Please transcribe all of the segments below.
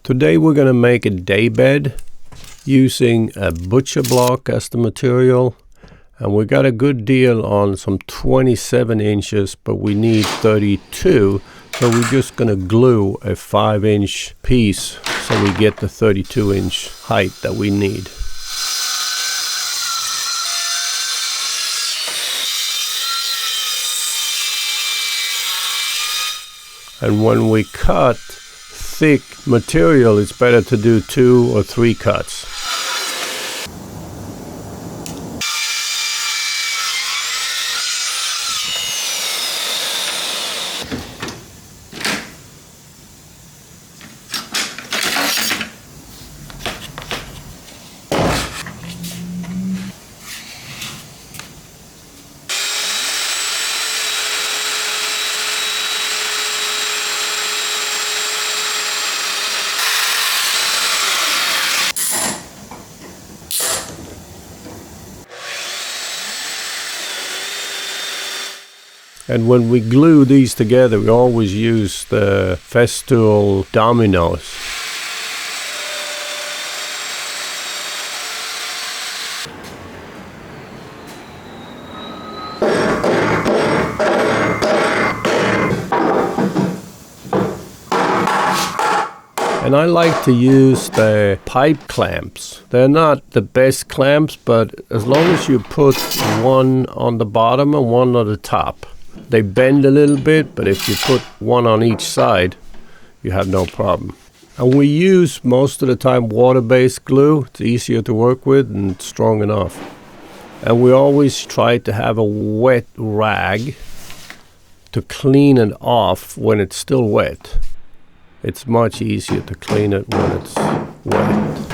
Today we're going to make a day bed using a butcher block as the material, and we got a good deal on some 27 inches, but we need 32, so we're just going to glue a 5-inch piece so we get the 32-inch height that we need. And when we cut thick material, it's better to do 2 or 3 cuts. And when we glue these together, we always use the Festool dominoes. And I like to use the pipe clamps. They're not the best clamps, but as long as you put one on the bottom and one on the top, they bend a little bit, but if you put one on each side, you have no problem. And we use most of the time water-based glue. It's easier to work with and strong enough. And we always try to have a wet rag to clean it off when it's still wet. It's much easier to clean it when it's wet.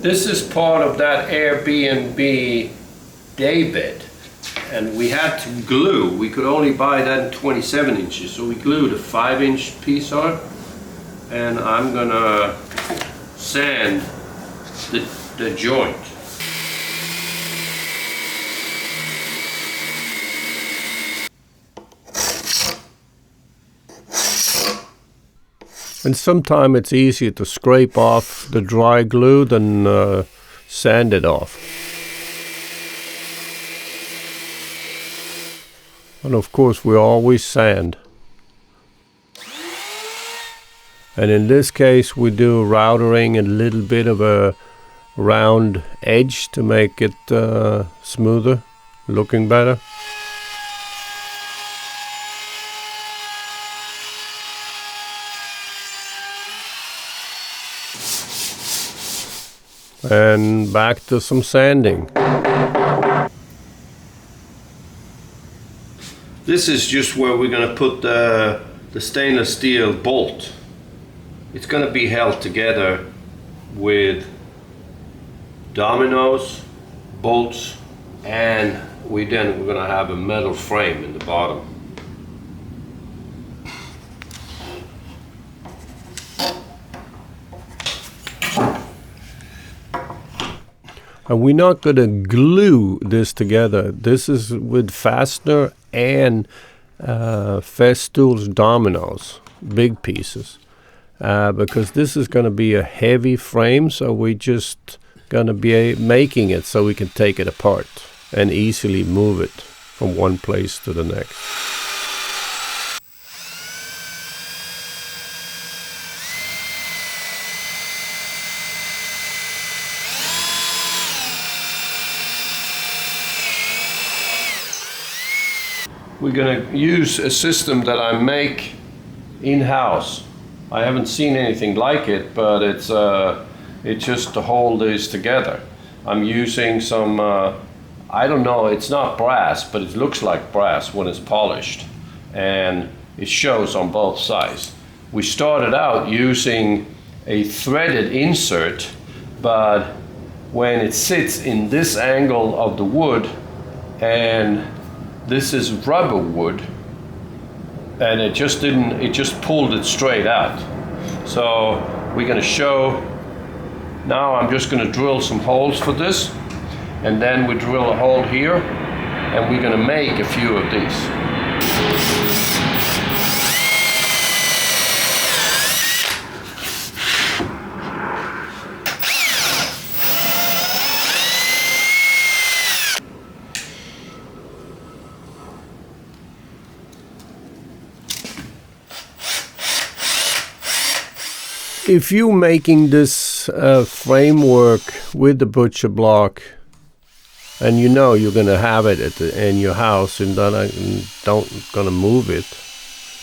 This is part of that Airbnb daybed, and we had to glue. We could only buy that in 27 inches, so we glued a 5-inch piece on it, and I'm gonna sand the joint. And sometimes it's easier to scrape off the dry glue than sand it off. And of course we always sand. And in this case we do routering and a little bit of a round edge to make it smoother, looking better. And back to some sanding. This is just where we're going to put the stainless steel bolt. It's going to be held together with dominoes, bolts, and we're going to have a metal frame in the bottom. And we're not going to glue this together. This is with fastener and Festool's dominoes, big pieces. Because this is going to be a heavy frame, so we're just going to be making it so we can take it apart and easily move it from one place to the next. we're going to use a system that I make in-house. I haven't seen anything like it, but it's just to hold this together. I'm using some, I don't know, it's not brass, but it looks like brass when it's polished. And it shows on both sides. We started out using a threaded insert, but when it sits in this angle of the wood, and this is rubber wood, and it just pulled it straight out. So we're going to show, now I'm just going to drill some holes for this, and then we drill a hole here, and we're going to make a few of these. If you're making this framework with the butcher block, and you know you're going to have it in your house and don't gonna move it,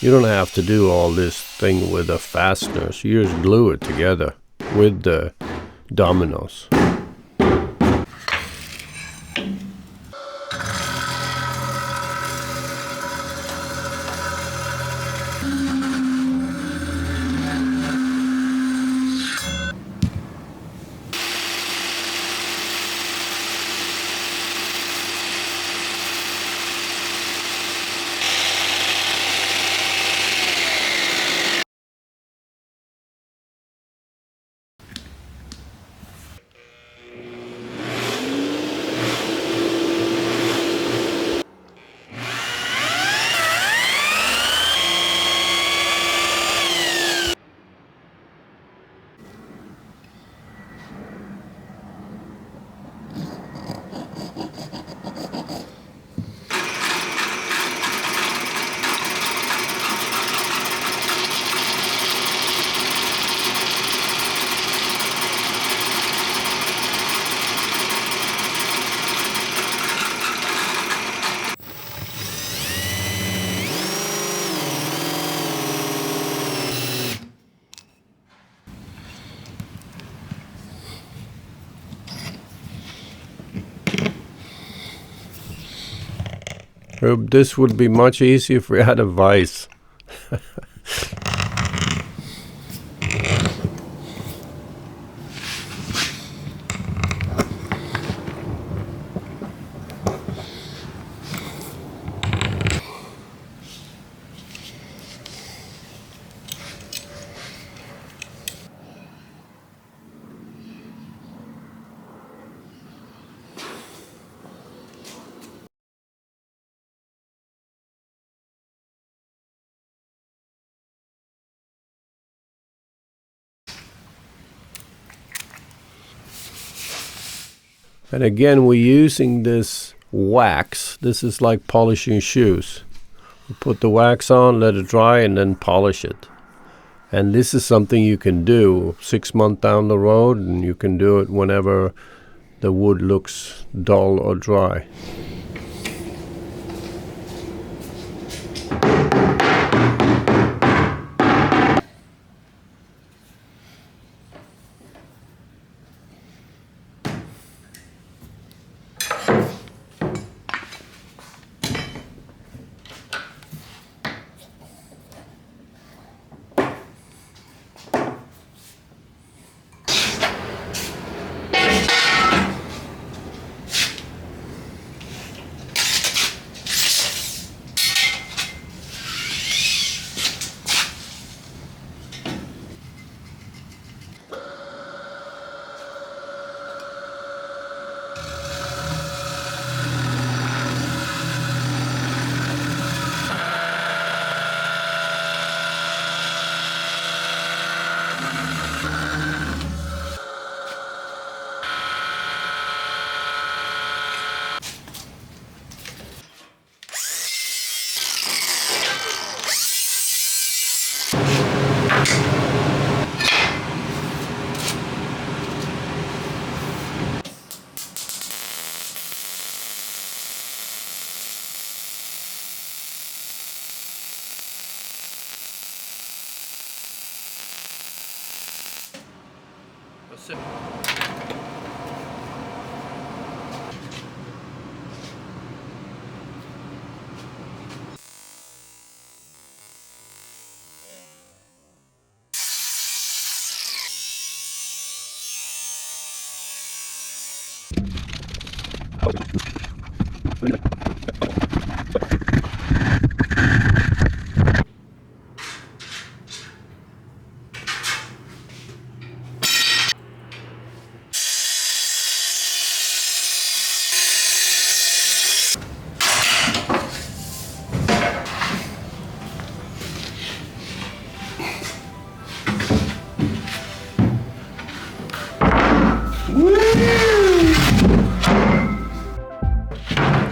you don't have to do all this thing with the fasteners. You just glue it together with the dominoes. This would be much easier if we had a vise. And again, we're using this wax. This is like polishing shoes. You put the wax on, let it dry, and then polish it. And this is something you can do 6 months down the road, and you can do it whenever the wood looks dull or dry.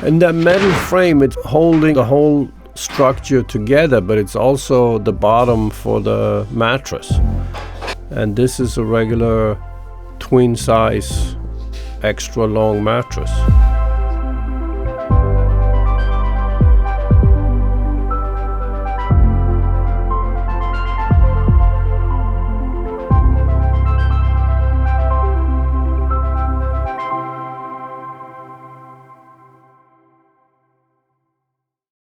And that metal frame, it's holding the whole structure together, but it's also the bottom for the mattress. And this is a regular twin size extra long mattress.